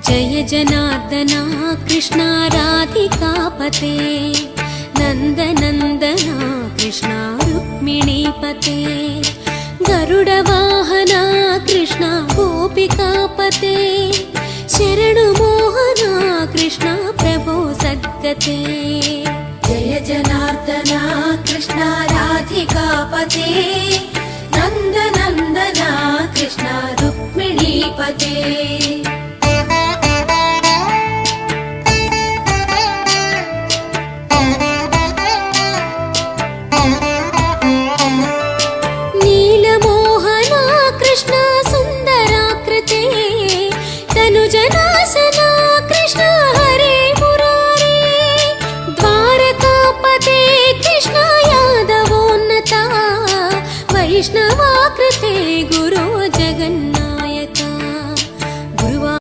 जय जनार्दना कृष्णा राधिकापते नन्दनन्दना कृष्णा रुक्मिणीपते गरुडवाहना कृष्णा गोपिकापते शरणुमोहना कृष्णा प्रभो सद्गते जय जनार्दना कृष्णा राधिकापते नन्दनन्दना कृष्णा रुक्मिणीपते नीलमोहना कृष्णा सुन्दराकृते तनुजना